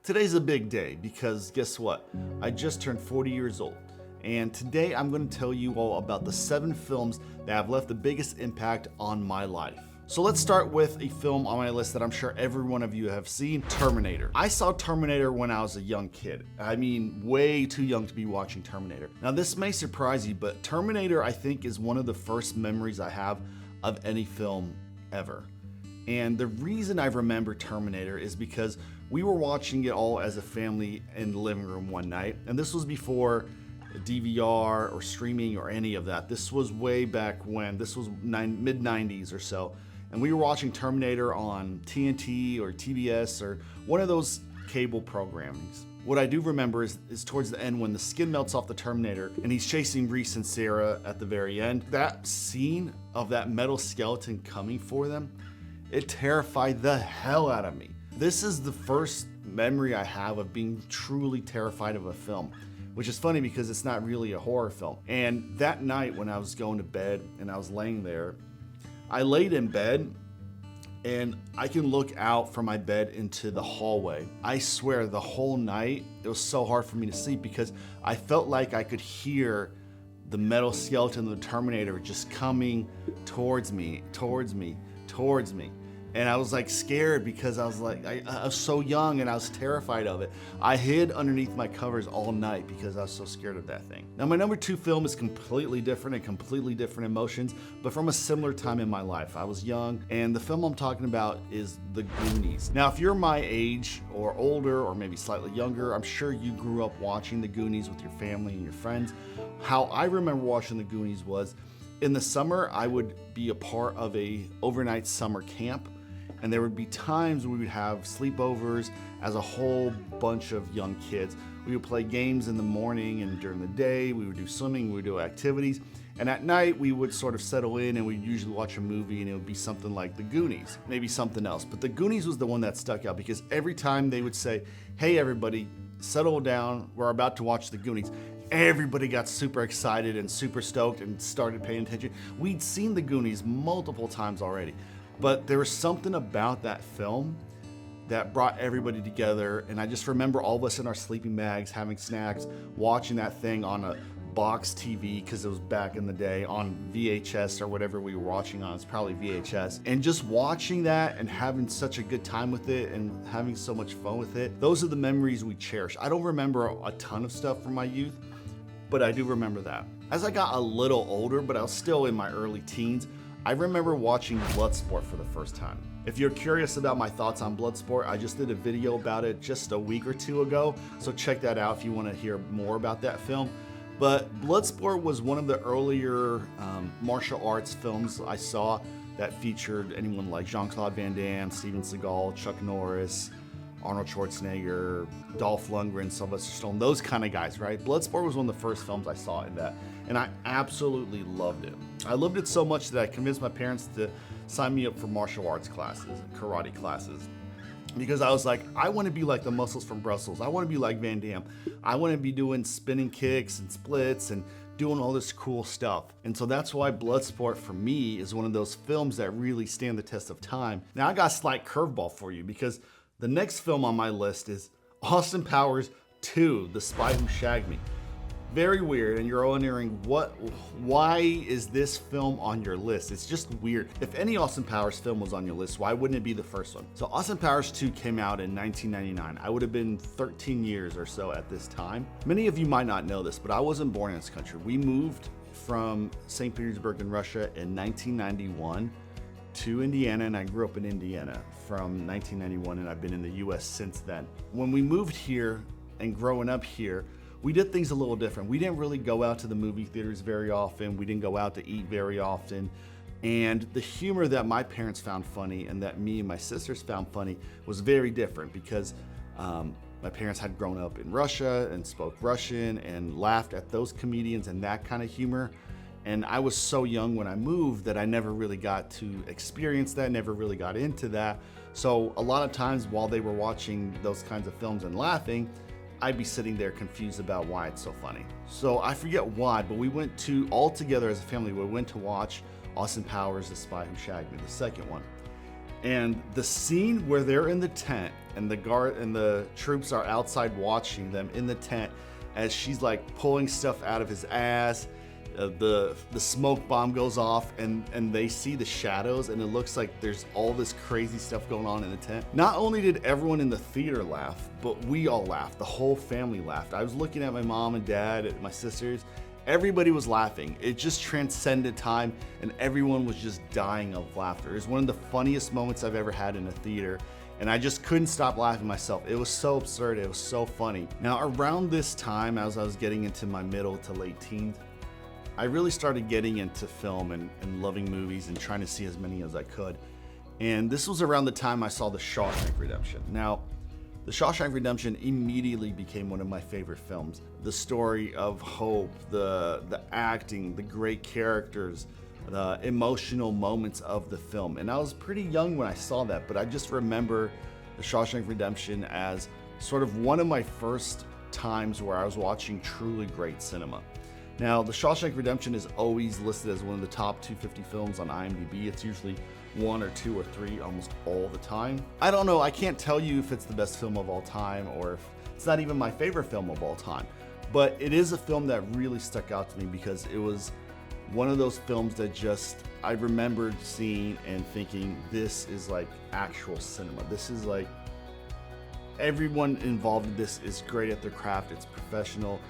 Today's a big day because guess what? I just turned 40 years old. And today I'm going to tell you all about the 7 films that have left the biggest impact on my life. So let's start with a film on my list that I'm sure every one of you have seen, Terminator. I saw Terminator when I was a young kid. I mean, way too young to be watching Terminator. Now this may surprise you, but Terminator I think is one of the first memories I have of any film ever. And the reason I remember Terminator is because we were watching it all as a family in the living room one night, and this was before DVR or streaming or any of that. This was way back when, this was mid-90s or so, and we were watching Terminator on TNT or TBS or one of those cable programmings. What I do remember is towards the end when the skin melts off the Terminator and he's chasing Reese and Sarah at the very end. That scene of that metal skeleton coming for them, it terrified the hell out of me. This is the first memory I have of being truly terrified of a film, which is funny because it's not really a horror film. And that night when I was going to bed and I was laying there, I laid in bed and I can look out from my bed into the hallway. I swear the whole night, it was so hard for me to sleep because I felt like I could hear the metal skeleton of the Terminator just coming towards me. And I was like scared because I was like, I was so young and I was terrified of it. I hid underneath my covers all night because I was so scared of that thing. Now my number 2 film is completely different and completely different emotions, but from a similar time in my life. I was young, and the film I'm talking about is The Goonies. Now if you're my age or older or maybe slightly younger, I'm sure you grew up watching The Goonies with your family and your friends. How I remember watching The Goonies was in the summer, I would be a part of a overnight summer camp. And there would be times we would have sleepovers as a whole bunch of young kids. We would play games in the morning, and during the day we would do swimming, we would do activities. And at night we would sort of settle in and we'd usually watch a movie, and it would be something like The Goonies, maybe something else. But The Goonies was the one that stuck out because every time they would say, "Hey everybody, settle down, we're about to watch The Goonies," everybody got super excited and super stoked and started paying attention. We'd seen The Goonies multiple times already. But there was something about that film that brought everybody together, and I just remember all of us in our sleeping bags having snacks, watching that thing on a box TV because it was back in the day on VHS or whatever we were watching on. It's probably VHS, and just watching that and having such a good time with it and having so much fun with it. Those are the memories we cherish. I don't remember a ton of stuff from my youth, but I do remember that. As I got a little older, but I was still in my early teens, I remember watching Bloodsport for the first time. If you're curious about my thoughts on Bloodsport, I just did a video about it just a week or 2 ago, so check that out if you want to hear more about that film. But Bloodsport was one of the earlier martial arts films I saw that featured anyone like Jean-Claude Van Damme, Steven Seagal, Chuck Norris, Arnold Schwarzenegger, Dolph Lundgren, Sylvester Stallone, those kind of guys, right? Bloodsport was one of the first films I saw in that, and I absolutely loved it. I loved it so much that I convinced my parents to sign me up for martial arts classes, karate classes, because I was like, I want to be like the muscles from Brussels. I want to be like Van Damme. I want to be doing spinning kicks and splits and doing all this cool stuff. And so that's why Bloodsport for me is one of those films that really stand the test of time. Now I got a slight curveball for you because the next film on my list is Austin Powers 2, The Spy Who Shagged Me. Very weird, and you're all wondering why is this film on your list? It's just weird. If any Austin Powers film was on your list, why wouldn't it be the first one? So Austin Powers 2 came out in 1999. I would have been 13 years or so at this time. Many of you might not know this, but I wasn't born in this country. We moved from St. Petersburg in Russia in 1991 to Indiana, and I grew up in Indiana from 1991, and I've been in the US since then. When we moved here and growing up here, we did things a little different. We didn't really go out to the movie theaters very often. We didn't go out to eat very often. And the humor that my parents found funny and that me and my sisters found funny was very different because my parents had grown up in Russia and spoke Russian and laughed at those comedians and that kind of humor. And I was so young when I moved that I never really got to experience that, never really got into that. So a lot of times while they were watching those kinds of films and laughing, I'd be sitting there confused about why it's so funny. So I forget why, but we went to, all together as a family, we went to watch Austin Powers, The Spy Who Shagged Me, the second one. And the scene where they're in the tent and the guard and the troops are outside watching them in the tent as she's like pulling stuff out of his ass, the smoke bomb goes off and they see the shadows and it looks like there's all this crazy stuff going on in the tent. Not only did everyone in the theater laugh, but we all laughed. The whole family laughed. I was looking at my mom and dad, at my sisters. Everybody was laughing. It just transcended time and everyone was just dying of laughter. It was one of the funniest moments I've ever had in a theater and I just couldn't stop laughing myself. It was so absurd, it was so funny. Now around this time, as I was getting into my middle to late teens, I really started getting into film and loving movies and trying to see as many as I could. And this was around the time I saw The Shawshank Redemption. Now, The Shawshank Redemption immediately became one of my favorite films. The story of hope, the acting, the great characters, the emotional moments of the film. And I was pretty young when I saw that, but I just remember The Shawshank Redemption as sort of one of my first times where I was watching truly great cinema. Now, The Shawshank Redemption is always listed as one of the top 250 films on IMDb. It's usually 1 or 2 or 3 almost all the time. I don't know, I can't tell you if it's the best film of all time or if it's not even my favorite film of all time, but it is a film that really stuck out to me because it was one of those films that just, I remembered seeing and thinking, this is like actual cinema. This is like, everyone involved in this is great at their craft, it's professional.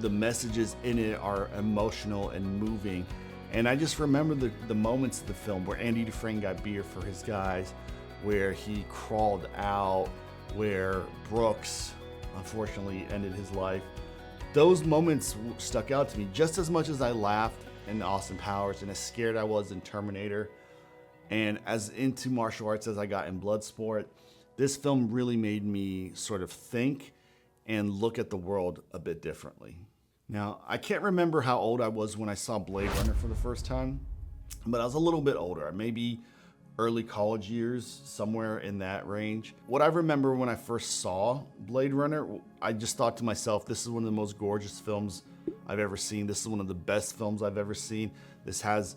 The messages in it are emotional and moving. And I just remember the moments of the film where Andy Dufresne got beer for his guys, where he crawled out, where Brooks unfortunately ended his life. Those moments stuck out to me just as much as I laughed in Austin Powers and as scared I was in Terminator. And as into martial arts as I got in Bloodsport, this film really made me sort of think and look at the world a bit differently. Now, I can't remember how old I was when I saw Blade Runner for the first time, but I was a little bit older, maybe early college years, somewhere in that range. What I remember when I first saw Blade Runner, I just thought to myself, this is one of the most gorgeous films I've ever seen. This is one of the best films I've ever seen. This has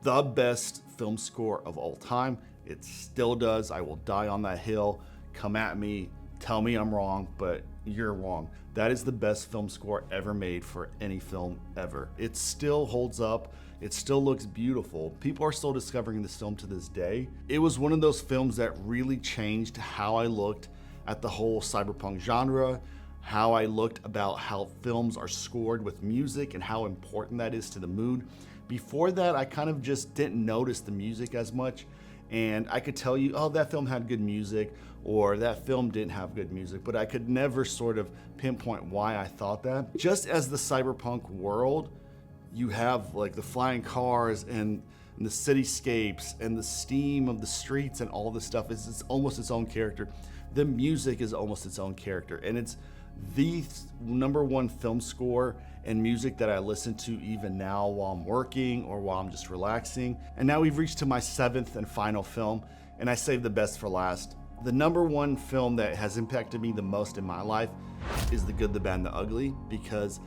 the best film score of all time. It still does. I will die on that hill. Come at me. Tell me I'm wrong, but you're wrong. That is the best film score ever made for any film ever. It still holds up. It still looks beautiful. People are still discovering this film to this day. It was one of those films that really changed how I looked at the whole cyberpunk genre, how I looked about how films are scored with music and how important that is to the mood. Before that, I kind of just didn't notice the music as much. And I could tell you, oh, that film had good music, or that film didn't have good music, but I could never sort of pinpoint why I thought that. Just as the cyberpunk world, you have like the flying cars and the cityscapes and the steam of the streets and all this stuff. It's almost its own character. The music is almost its own character, and it's the #1 film score and music that I listen to even now while I'm working or while I'm just relaxing. And now we've reached to my 7th and final film, and I saved the best for last. The #1 film that has impacted me the most in my life is The Good, the Bad, and the Ugly, because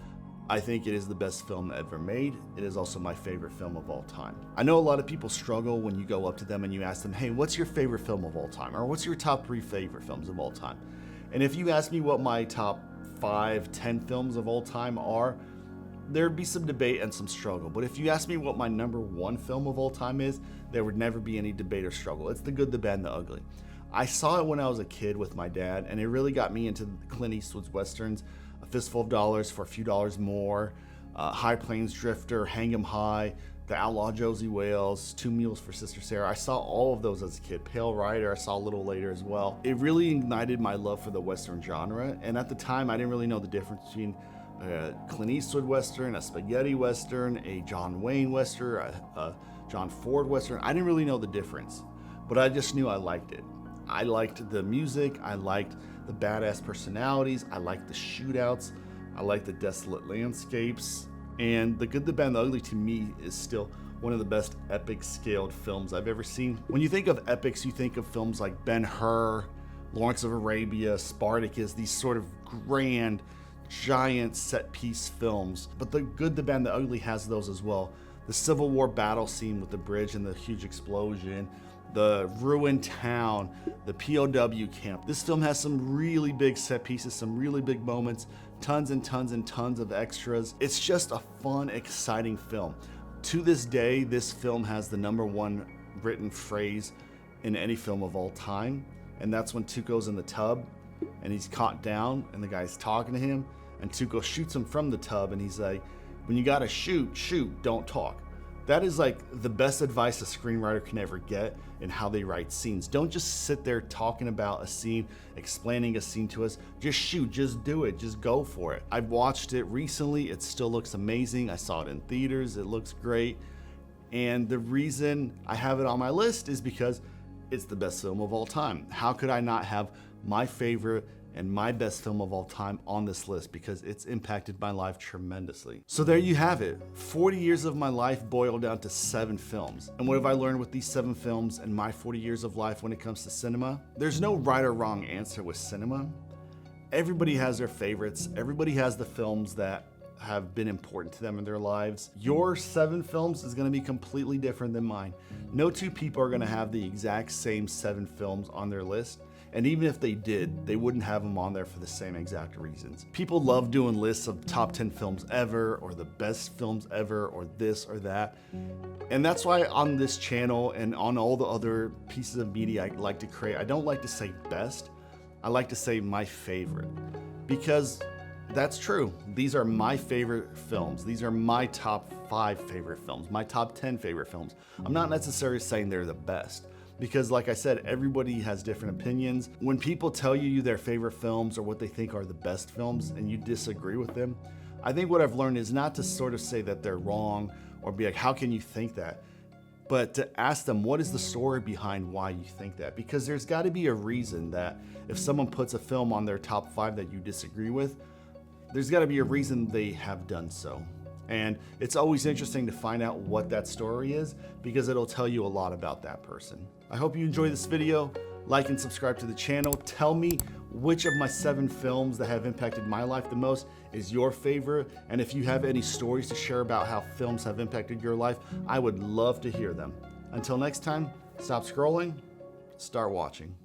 I think it is the best film ever made. It is also my favorite film of all time. I know a lot of people struggle when you go up to them and you ask them, hey, what's your favorite film of all time? Or what's your top 3 favorite films of all time? And if you ask me what my top 5, 10 films of all time are, there'd be some debate and some struggle. But if you ask me what my #1 film of all time is, there would never be any debate or struggle. It's The Good, the Bad, and the Ugly. I saw it when I was a kid with my dad, and it really got me into Clint Eastwood's Westerns. A Fistful of Dollars for a Few Dollars More, High Plains Drifter, Hang 'em High, The Outlaw Josie Wales, Two Mules for Sister Sarah. I saw all of those as a kid. Pale Rider, I saw a little later as well. It really ignited my love for the Western genre, and at the time, I didn't really know the difference between a Clint Eastwood Western, a spaghetti Western, a John Wayne Western, a John Ford Western. I didn't really know the difference, but I just knew I liked it. I liked the music, I liked the badass personalities, I liked the shootouts, I liked the desolate landscapes, and The Good, the Bad, and the Ugly to me is still one of the best epic scaled films I've ever seen. When you think of epics, you think of films like Ben-Hur, Lawrence of Arabia, Spartacus, these sort of grand, giant set piece films. But The Good, the Bad, and the Ugly has those as well. The Civil War battle scene with the bridge and the huge explosion, the ruined town, the POW camp. This film has some really big set pieces, some really big moments, tons and tons and tons of extras. It's just a fun, exciting film. To this day, this film has the #1 written phrase in any film of all time, and that's when Tuco's in the tub and he's caught down and the guy's talking to him, and Tuco shoots him from the tub and he's like, when you gotta shoot, don't talk. That is like the best advice a screenwriter can ever get in how they write scenes. Don't just sit there talking about a scene, explaining a scene to us. Just shoot, just do it, just go for it. I've watched it recently, it still looks amazing. I saw it in theaters, it looks great. And the reason I have it on my list is because it's the best film of all time. How could I not have my favorite and my best film of all time on this list, because it's impacted my life tremendously. So there you have it. 40 years of my life boiled down to 7 films. And what have I learned with these 7 films and my 40 years of life when it comes to cinema? There's no right or wrong answer with cinema. Everybody has their favorites. Everybody has the films that have been important to them in their lives. Your 7 films is gonna be completely different than mine. No two people are gonna have the exact same 7 films on their list. And even if they did, they wouldn't have them on there for the same exact reasons. People love doing lists of top 10 films ever, or the best films ever, or this or that. And that's why on this channel and on all the other pieces of media I like to create, I don't like to say best, I like to say my favorite. Because that's true. These are my favorite films. These are my top 5 favorite films, my top 10 favorite films. I'm not necessarily saying they're the best. Because like I said, everybody has different opinions. When people tell you their favorite films or what they think are the best films and you disagree with them, I think what I've learned is not to sort of say that they're wrong or be like, how can you think that? But to ask them, what is the story behind why you think that? Because there's got to be a reason that if someone puts a film on their top 5 that you disagree with, there's got to be a reason they have done so. And it's always interesting to find out what that story is, because it'll tell you a lot about that person. I hope you enjoyed this video. Like and subscribe to the channel. Tell me which of my 7 films that have impacted my life the most is your favorite. And if you have any stories to share about how films have impacted your life, I would love to hear them. Until next time, stop scrolling, start watching.